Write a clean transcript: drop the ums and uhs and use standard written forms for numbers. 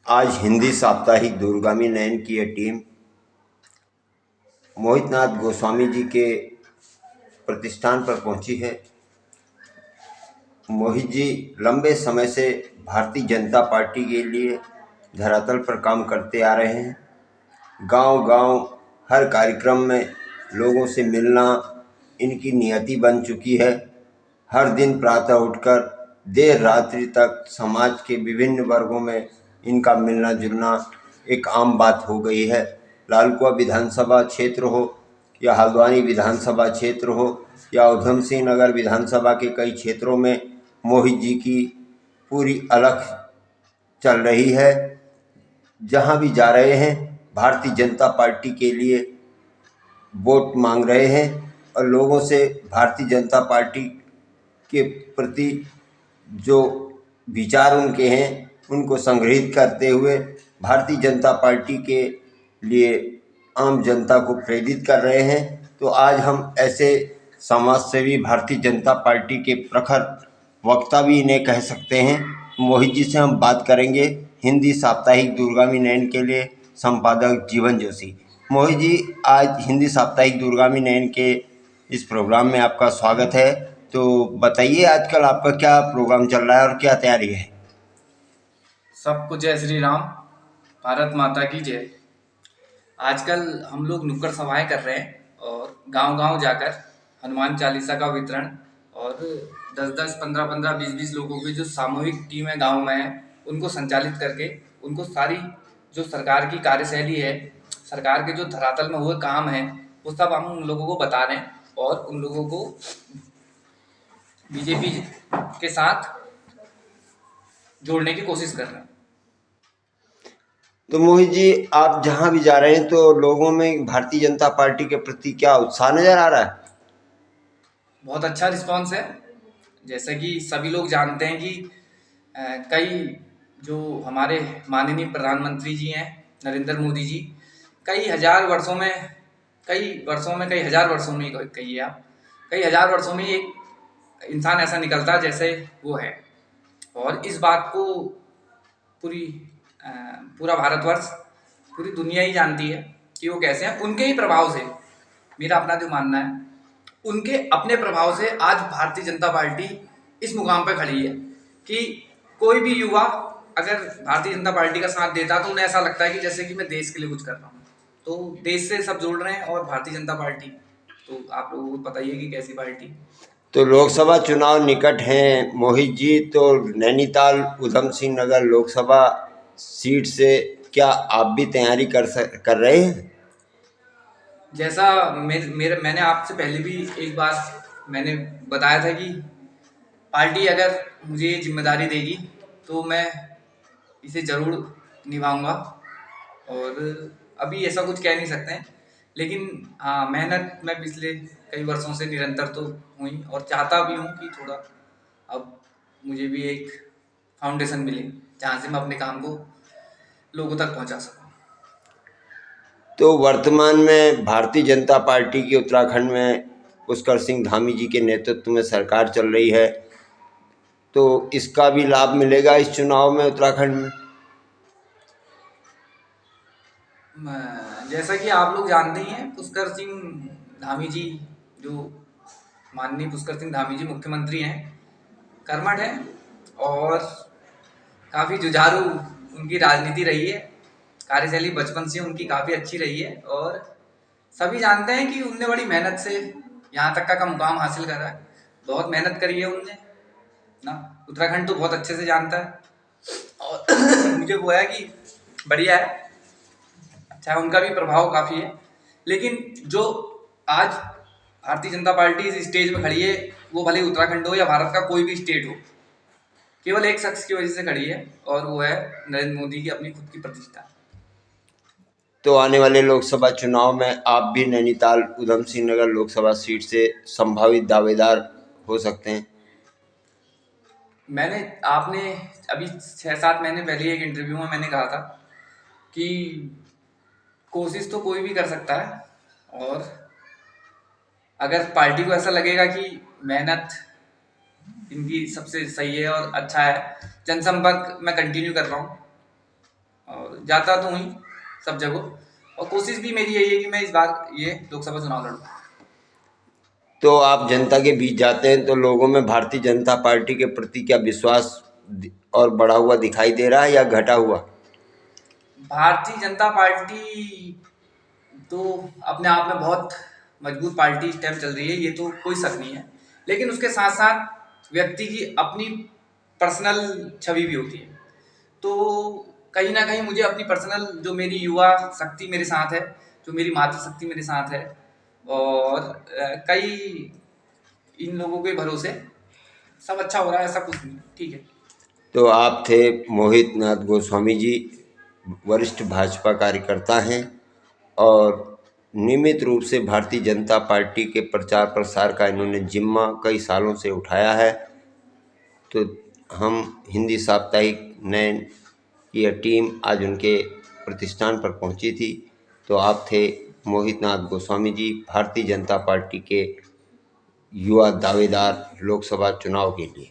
आज हिंदी साप्ताहिक दूरगामी नयन की यह टीम मोहितनाथ गोस्वामी जी के प्रतिष्ठान पर पहुंची है। मोहित जी लंबे समय से भारतीय जनता पार्टी के लिए धरातल पर काम करते आ रहे हैं। गांव-गांव हर कार्यक्रम में लोगों से मिलना इनकी नियति बन चुकी है। हर दिन प्रातः उठकर देर रात्रि तक समाज के विभिन्न वर्गों में इनका मिलना जुलना एक आम बात हो गई है। लालकुआं विधानसभा क्षेत्र हो या हल्द्वानी विधानसभा क्षेत्र हो या उधम सिंह नगर विधानसभा के कई क्षेत्रों में मोहित जी की पूरी अलख चल रही है। जहां भी जा रहे हैं भारतीय जनता पार्टी के लिए वोट मांग रहे हैं और लोगों से भारतीय जनता पार्टी के प्रति जो विचार उनके हैं उनको संग्रहित करते हुए भारतीय जनता पार्टी के लिए आम जनता को प्रेरित कर रहे हैं। तो आज हम ऐसे समाज सेवी भारतीय जनता पार्टी के प्रखर वक्ता भी इन्हें कह सकते हैं, मोहित जी से हम बात करेंगे। हिंदी साप्ताहिक दूरगामी नयन के लिए संपादक जीवन जोशी। मोहित जी, आज हिंदी साप्ताहिक दूरगामी नयन के इस प्रोग्राम में आपका स्वागत है। तो बताइए आजकल आपका क्या प्रोग्राम चल रहा है और क्या तैयारी है? सबको जय श्री राम, भारत माता की जय। आजकल हम लोग नुक्कड़ सभाएं कर रहे हैं और गांव-गांव जाकर हनुमान चालीसा का वितरण और 10-10, 15-15, 20-20 लोगों की जो सामूहिक टीम है गांव में है, उनको संचालित करके उनको सारी जो सरकार की कार्यशैली है, सरकार के जो धरातल में हुए काम है, वो सब हम उन लोगों को बता रहे हैं और उन लोगों को बीजेपी के साथ जोड़ने की कोशिश कर रहे हैं। तो मोहित जी, आप जहां भी जा रहे हैं तो लोगों में भारतीय जनता पार्टी के प्रति क्या उत्साह नजर आ रहा है? बहुत अच्छा रिस्पांस है। जैसे कि सभी लोग जानते हैं कि कई जो हमारे माननीय प्रधानमंत्री जी हैं नरेंद्र मोदी जी, कई हजार वर्षों में कई हजार वर्षों में कहिए आप, कई हजार वर्षों में एक इंसान ऐसा निकलता है जैसे वो है। और इस बात को पूरी अ, पूरा भारतवर्ष, पूरी दुनिया ही जानती है कि वो कैसे हैं। उनके ही प्रभाव से, मेरा अपना जो मानना है, उनके अपने प्रभाव से आज भारतीय जनता पार्टी इस मुकाम पर खड़ी है कि कोई भी युवा अगर भारतीय जनता पार्टी का साथ देता है तो उन्हें ऐसा लगता है कि जैसे कि मैं देश के लिए कुछ कर रहा हूँ। तो देश से सब जुड़ रहे हैं और भारतीय जनता पार्टी, तो आप लोगों को पता ही है कि कैसी पार्टी। तो लोकसभा चुनाव निकट हैं मोहित जी, तो नैनीताल उधम सिंह नगर लोकसभा सीट से क्या आप भी तैयारी कर रहे हैं? जैसा मैंने आपसे पहले भी एक बार मैंने बताया था कि पार्टी अगर मुझे ये जिम्मेदारी देगी तो मैं इसे ज़रूर निभाऊंगा। और अभी ऐसा कुछ कह नहीं सकते हैं, लेकिन हाँ, मेहनत मैं पिछले कई वर्षों से निरंतर तो हुई और चाहता भी हूँ कि थोड़ा अब मुझे भी एक फाउंडेशन मिले जहाँ से मैं अपने काम को लोगों तक पहुँचा सकूँ। तो वर्तमान में भारतीय जनता पार्टी की उत्तराखंड में पुष्कर सिंह धामी जी के नेतृत्व में सरकार चल रही है, तो इसका भी लाभ मिलेगा इस चुनाव में उत्तराखंड में? जैसा कि आप लोग जानते ही हैं, पुष्कर सिंह धामी जी, जो माननीय पुष्कर सिंह धामी जी मुख्यमंत्री हैं, कर्मठ हैं और काफ़ी जुझारू उनकी राजनीति रही है। कार्यशैली बचपन से उनकी काफ़ी अच्छी रही है और सभी जानते हैं कि उनने बड़ी मेहनत से यहाँ तक का मुकाम हासिल करा है। बहुत मेहनत करी है उनने ना, उत्तराखंड तो बहुत अच्छे से जानता है और मुझे वो है कि बढ़िया है, अच्छा है, उनका भी प्रभाव काफ़ी है। लेकिन जो आज भारतीय जनता पार्टी इस स्टेज में खड़ी है, वो भले उत्तराखंड हो या भारत का कोई भी स्टेट हो, केवल एक शख्स की वजह से खड़ी है और वो है नरेंद्र मोदी की अपनी खुद की प्रतिष्ठा। तो आने वाले लोकसभा चुनाव में आप भी नैनीताल उधम सिंह नगर लोकसभा सीट से संभावित दावेदार हो सकते हैं। मैंने आपने अभी 6-7 महीने पहले एक इंटरव्यू में मैंने कहा था कि कोशिश तो कोई भी कर सकता है और अगर पार्टी को ऐसा लगेगा कि मेहनत इनकी सबसे सही है और अच्छा है, जनसंपर्क मैं कंटिन्यू कर रहा हूँ, और जाता तो हूँ सब जगह, और कोशिश भी मेरी यही है कि मैं इस बार ये लोकसभा चुनाव लड़ूँ। तो आप जनता के बीच जाते हैं तो लोगों में भारतीय जनता पार्टी के प्रति क्या विश्वास और बढ़ा हुआ दिखाई दे रहा है या घटा हुआ? भारतीय जनता पार्टी तो अपने आप में बहुत मजबूत पार्टी इस टाइम चल रही है, ये तो कोई शक नहीं है। लेकिन उसके साथ साथ व्यक्ति की अपनी पर्सनल छवि भी होती है। तो कहीं ना कहीं मुझे अपनी पर्सनल, जो मेरी युवा शक्ति मेरे साथ है, जो मेरी मातृशक्ति मेरे साथ है, और कई इन लोगों के भरोसे सब अच्छा हो रहा है, ऐसा कुछ नहीं, ठीक है। तो आप थे मोहित नाथ गोस्वामी जी, वरिष्ठ भाजपा कार्यकर्ता हैं और नियमित रूप से भारतीय जनता पार्टी के प्रचार प्रसार का इन्होंने जिम्मा कई सालों से उठाया है। तो हम हिंदी साप्ताहिक नयन की यह टीम आज उनके प्रतिष्ठान पर पहुंची थी। तो आप थे मोहित नाथ गोस्वामी जी, भारतीय जनता पार्टी के युवा दावेदार लोकसभा चुनाव के लिए।